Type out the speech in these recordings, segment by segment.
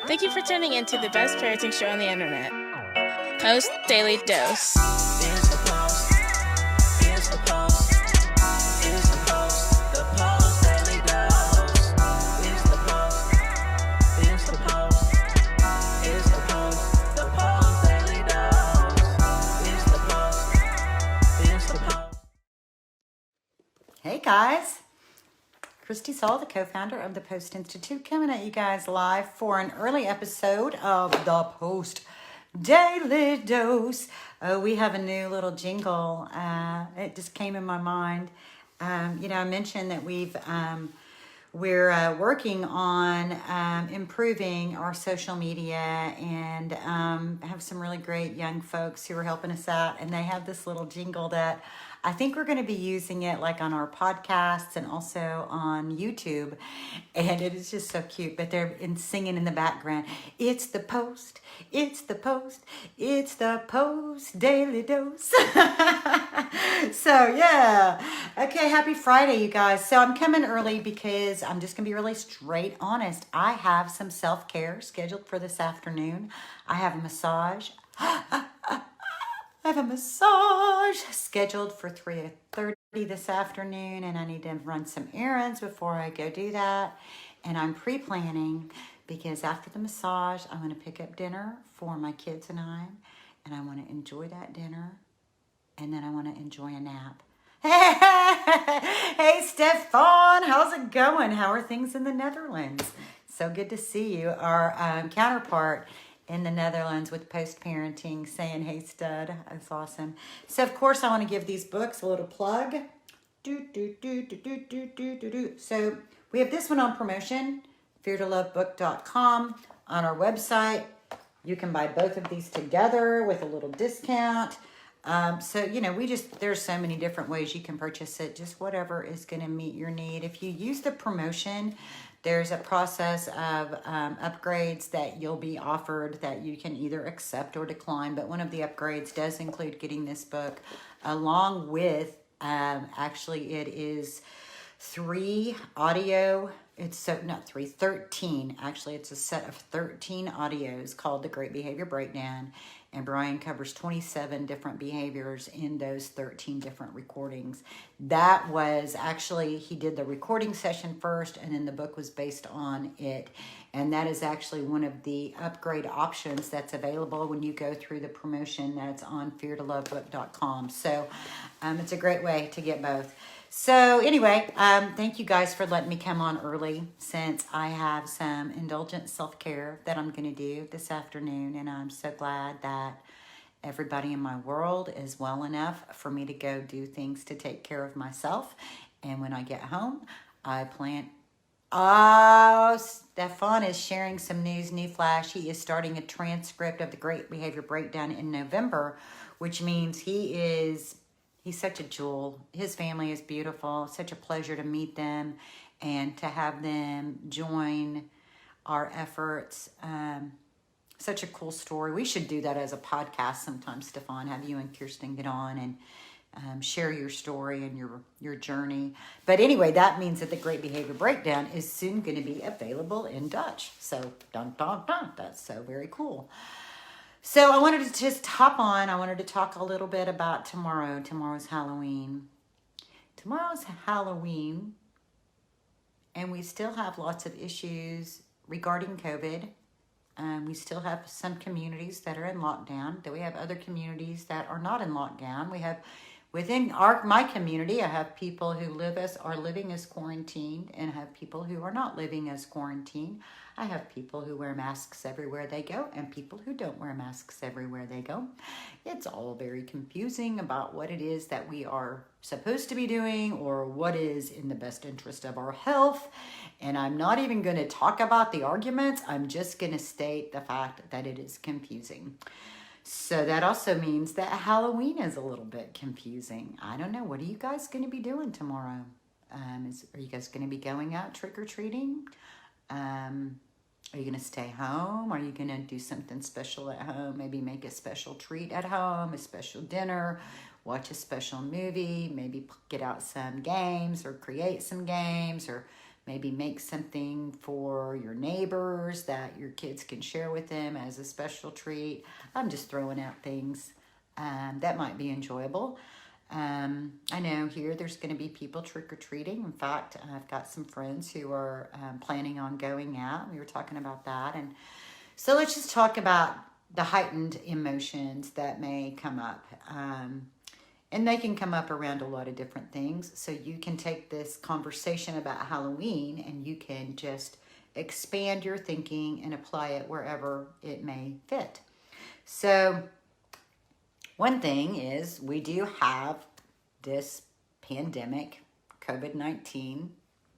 Thank you for tuning in to the best parenting show on the internet, Post Daily Dose. It's the Post. It's the Post. It's the Post. The Post Daily Dose. It's the Post. It's the Post. It's the Post. The Post Daily Dose. It's the Post. It's the Post. Hey guys, Kristi, Saul, the co-founder of the Post+Institute, coming at you guys live for an early episode of the Post Daily Dose. We have a new little jingle. It just came in my mind. I mentioned that we're working on improving our social media and have some really great young folks who are helping us out. And they have this little jingle that I think we're going to be using it like on our podcasts and also on YouTube. And it is just so cute, but they're singing in the background. It's the Post, it's the Post, it's the Post Daily Dose. So yeah. Okay, happy Friday, you guys. So I'm coming early because I'm just going to be really straight honest. I have some self-care scheduled for this afternoon. I have a massage. I have a massage scheduled for 3:30 this afternoon, and I need to run some errands before I go do that. And I'm pre-planning because after the massage, I'm going to pick up dinner for my kids and I want to enjoy that dinner, and then I want to enjoy a nap. Hey, Stefan, how's it going? How are things in the Netherlands? So good to see you. Our counterpart in the Netherlands with Post Parenting saying, hey, stud. That's awesome. So, of course, I want to give these books a little plug. So, we have this one on promotion, feartolovebook.com. On our website, you can buy both of these together with a little discount. There's so many different ways you can purchase it, just whatever is going to meet your need. If you use the promotion, there's a process of upgrades that you'll be offered that you can either accept or decline. But one of the upgrades does include getting this book along with, it is 13. Actually, it's a set of 13 audios called The Great Behavior Breakdown. And Brian covers 27 different behaviors in those 13 different recordings. That was actually, he did the recording session first, and then the book was based on it. And that is actually one of the upgrade options that's available when you go through the promotion that's on feartolovebook.com. So it's a great way to get both. So anyway, thank you guys for letting me come on early since I have some indulgent self-care that I'm going to do this afternoon. And I'm so glad that everybody in my world is well enough for me to go do things to take care of myself. And when I get home, I plan... Oh, Stefan is sharing some news, new flash. He is starting a transcript of the Great Behavior Breakdown in November, which means he's such a jewel. His family is beautiful. Such a pleasure to meet them and to have them join our efforts. Such a cool story. We should do that as a podcast sometime, Stefan. Have you and Kirsten get on and share your story and your journey. But anyway, that means that the Great Behavior Breakdown is soon going to be available in Dutch. So, dun, dun, dun. That's so very cool. So I wanted to just hop on. I wanted to talk a little bit about tomorrow. Tomorrow's Halloween. Tomorrow's Halloween, and we still have lots of issues regarding COVID. We still have some communities that are in lockdown. Then we have other communities that are not in lockdown. We have within my community, I have people who are living as quarantined, and have people who are not living as quarantined. I have people who wear masks everywhere they go and people who don't wear masks everywhere they go. It's all very confusing about what it is that we are supposed to be doing or what is in the best interest of our health. And I'm not even going to talk about the arguments. I'm just going to state the fact that it is confusing. So that also means that Halloween is a little bit confusing. I don't know. What are you guys going to be doing tomorrow? Are you guys going to be going out trick-or-treating? Are you going to stay home? Are you going to do something special at home? Maybe make a special treat at home, a special dinner, watch a special movie, maybe get out some games or create some games, or Maybe make something for your neighbors that your kids can share with them as a special treat. I'm just throwing out things that might be enjoyable. I know here there's going to be people trick-or-treating. In fact, I've got some friends who are planning on going out. We were talking about that. And so let's just talk about the heightened emotions that may come up. And they can come up around a lot of different things. So you can take this conversation about Halloween and you can just expand your thinking and apply it wherever it may fit. So one thing is we do have this pandemic, COVID-19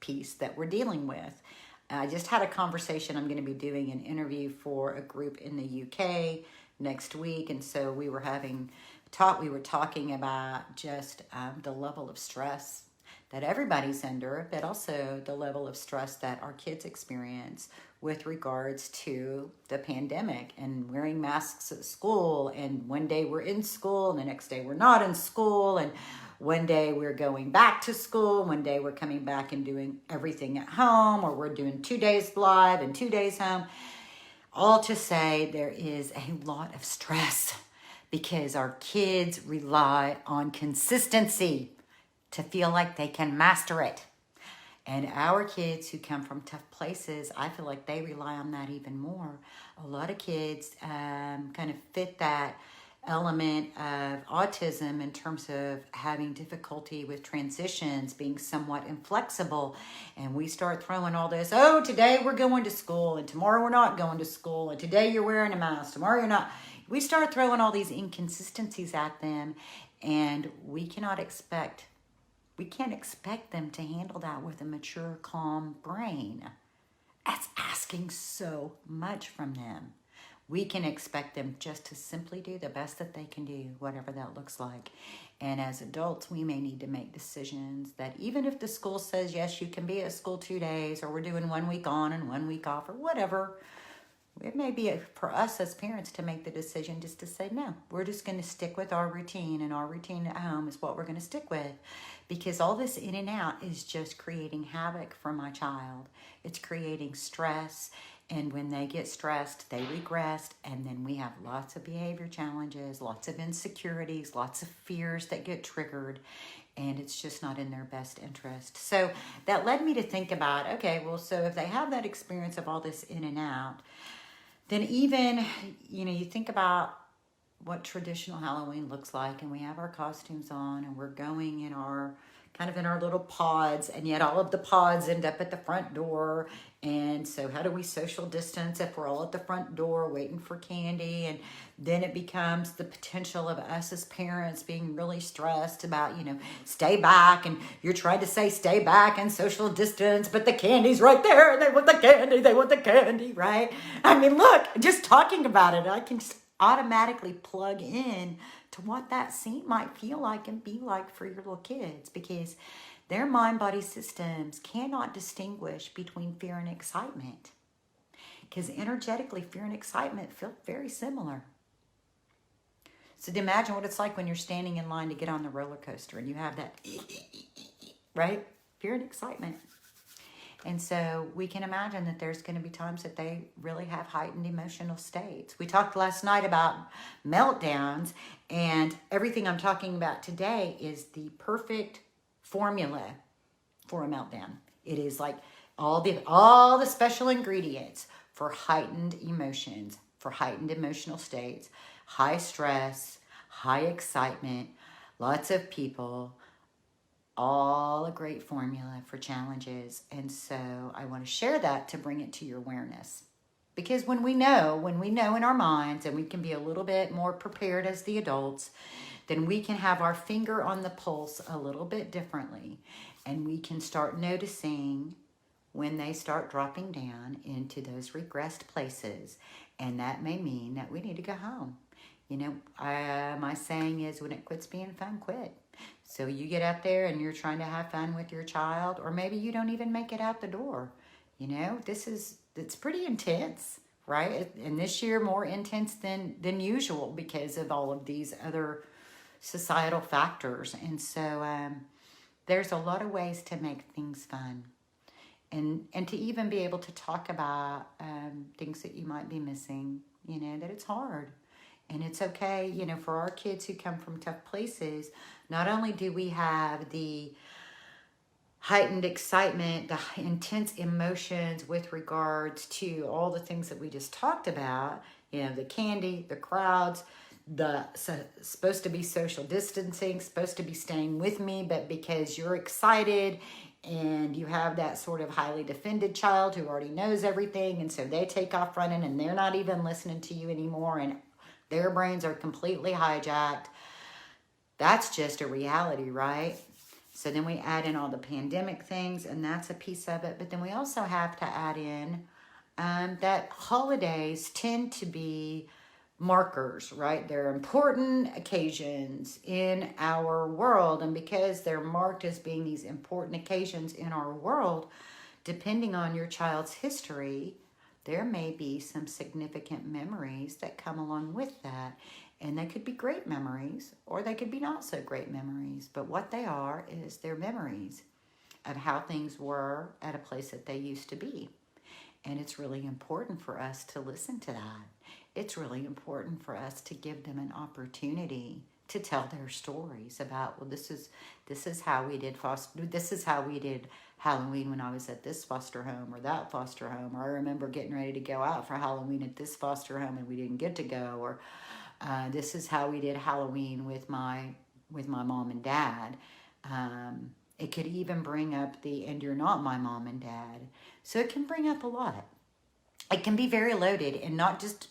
piece that we're dealing with. I just had a conversation. I'm going to be doing an interview for a group in the UK next week. And so we were talking about just the level of stress that everybody's under, but also the level of stress that our kids experience with regards to the pandemic and wearing masks at school. And one day we're in school and the next day we're not in school. And one day we're going back to school. One day we're coming back and doing everything at home, or we're doing 2 days live and 2 days home. All to say there is a lot of stress because our kids rely on consistency to feel like they can master it. And our kids who come from tough places, I feel like they rely on that even more. A lot of kids kind of fit that element of autism in terms of having difficulty with transitions, being somewhat inflexible. And we start throwing all this, oh, today we're going to school and tomorrow we're not going to school. And today you're wearing a mask, tomorrow you're not. We start throwing all these inconsistencies at them, and we can't expect them to handle that with a mature, calm brain. That's asking so much from them. We can expect them just to simply do the best that they can do, whatever that looks like. And as adults, we may need to make decisions that even if the school says, yes, you can be at school 2 days, or we're doing 1 week on and 1 week off, or whatever, it may be for us as parents to make the decision just to say, no, we're just going to stick with our routine, and our routine at home is what we're going to stick with. Because all this in and out is just creating havoc for my child. It's creating stress. And when they get stressed, they regress. And then we have lots of behavior challenges, lots of insecurities, lots of fears that get triggered. And it's just not in their best interest. So that led me to think about, okay, well, so if they have that experience of all this in and out, then even, you think about what traditional Halloween looks like, and we have our costumes on, and we're going in our little pods, and yet all of the pods end up at the front door. And so how do we social distance if we're all at the front door waiting for candy? And then it becomes the potential of us as parents being really stressed about, stay back, and you're trying to say stay back and social distance, but the candy's right there, and they want the candy, right? I mean, look, just talking about it, I can automatically plug in to what that scene might feel like and be like for your little kids, because their mind-body systems cannot distinguish between fear and excitement, because energetically fear and excitement feel very similar. So to imagine what it's like when you're standing in line to get on the roller coaster and you have that, right? Fear and excitement. And so we can imagine that there's going to be times that they really have heightened emotional states. We talked last night about meltdowns, and everything I'm talking about today is the perfect formula for a meltdown. It is like all the special ingredients for heightened emotions, for heightened emotional states, high stress, high excitement, lots of people, all a great formula for challenges. And so I want to share that to bring it to your awareness. Because when we know in our minds, and we can be a little bit more prepared as the adults, then we can have our finger on the pulse a little bit differently. And we can start noticing when they start dropping down into those regressed places. And that may mean that we need to go home. My saying is, when it quits being fun, quit. So you get out there and you're trying to have fun with your child, or maybe you don't even make it out the door. It's pretty intense, right? And this year more intense than usual because of all of these other societal factors. And so there's a lot of ways to make things fun. and to even be able to talk about things that you might be missing, you know, that it's hard. And it's okay, you know, for our kids who come from tough places, not only do we have the heightened excitement, the intense emotions with regards to all the things that we just talked about, you know, the candy, the crowds, the supposed to be social distancing, supposed to be staying with me, but because you're excited and you have that sort of highly defended child who already knows everything, and so they take off running and they're not even listening to you anymore, and their brains are completely hijacked. That's just a reality, right? So then we add in all the pandemic things, and that's a piece of it. But then we also have to add in that holidays tend to be markers, right? They're important occasions in our world. And because they're marked as being these important occasions in our world, depending on your child's history, there may be some significant memories that come along with that. And they could be great memories, or they could be not so great memories. But what they are is they're memories of how things were at a place that they used to be. And it's really important for us to listen to that. It's really important for us to give them an opportunity to tell their stories about, well, this is how we did this is how we did Halloween when I was at this foster home or that foster home, or I remember getting ready to go out for Halloween at this foster home and we didn't get to go, or this is how we did Halloween with my mom and dad. It could even bring up and you're not my mom and dad. So it can bring up a lot. It can be very loaded, and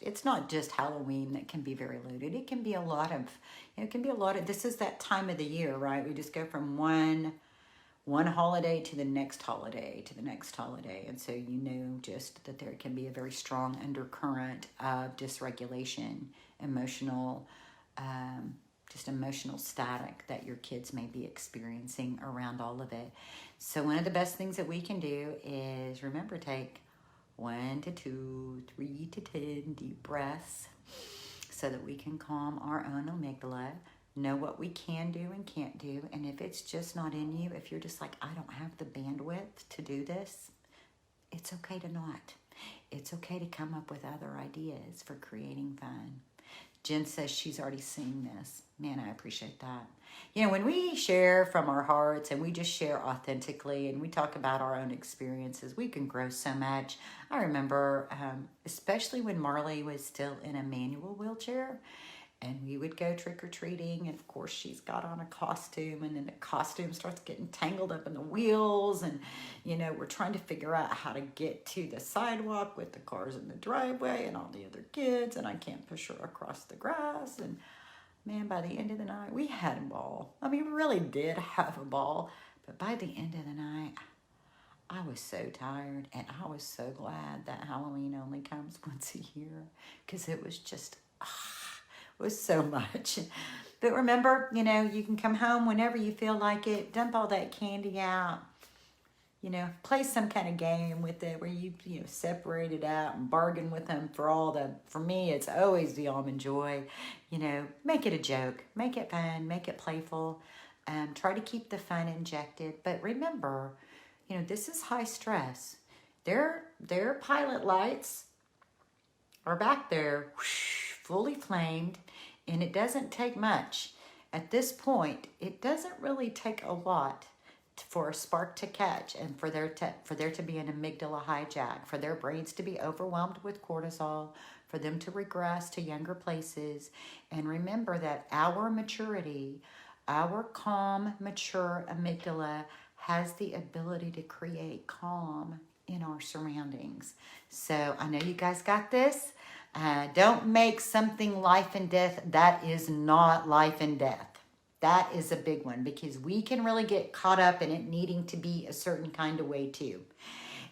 it's not just Halloween that can be very loaded. It can be a lot of, this is that time of the year, right? We just go from one holiday to the next holiday to the next holiday. And so you know just that there can be a very strong undercurrent of dysregulation, emotional static that your kids may be experiencing around all of it. So one of the best things that we can do is, remember, take 1 to 2, 3 to 10 deep breaths so that we can calm our own amygdala, know what we can do and can't do. And if it's just not in you, if you're just like, I don't have the bandwidth to do this, it's okay to not. It's okay to come up with other ideas for creating fun. Jen says she's already seen this. Man, I appreciate that. You know, when we share from our hearts and we just share authentically and we talk about our own experiences, we can grow so much. I remember, especially when Marley was still in a manual wheelchair, and we would go trick-or-treating, and of course she's got on a costume, and then the costume starts getting tangled up in the wheels, and you know, we're trying to figure out how to get to the sidewalk with the cars in the driveway and all the other kids, and I can't push her across the grass. And man, by the end of the night, we had a ball. I mean, we really did have a ball, but by the end of the night, I was so tired, and I was so glad that Halloween only comes once a year, because it was just, was so much. But remember, you know, you can come home whenever you feel like it, dump all that candy out, you know, play some kind of game with it where you separate it out and bargain with them for me, it's always the almond joy. You know, make it a joke, make it fun, make it playful, try to keep the fun injected. But remember, you know, this is high stress. Their pilot lights are back there, fully flamed, and it doesn't take much. At this point, it doesn't really take a lot for a spark to catch and for there to be an amygdala hijack, for their brains to be overwhelmed with cortisol, for them to regress to younger places. And remember that our maturity, our calm, mature amygdala has the ability to create calm in our surroundings. So I know you guys got this. Don't make something life and death. That is not life and death. That is a big one, because we can really get caught up in it needing to be a certain kind of way too.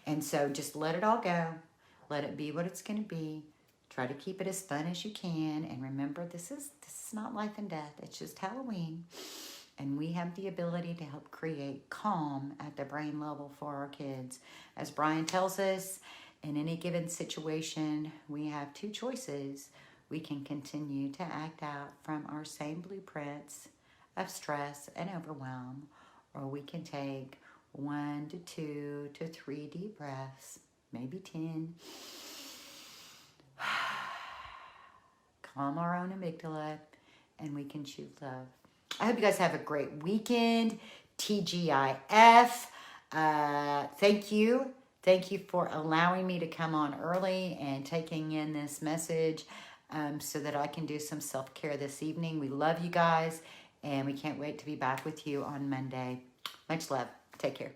And so just let it all go. Let it be what it's going to be. Try to keep it as fun as you can. And remember, this is not life and death. It's just Halloween. And we have the ability to help create calm at the brain level for our kids. As Brian tells us, in any given situation, we have two choices. We can continue to act out from our same blueprints of stress and overwhelm, or we can take 1 to 2 to 3 deep breaths, maybe 10. Calm our own amygdala, and we can choose love. I hope you guys have a great weekend. TGIF. Thank you. Thank you for allowing me to come on early and taking in this message so that I can do some self-care this evening. We love you guys, and we can't wait to be back with you on Monday. Much love. Take care.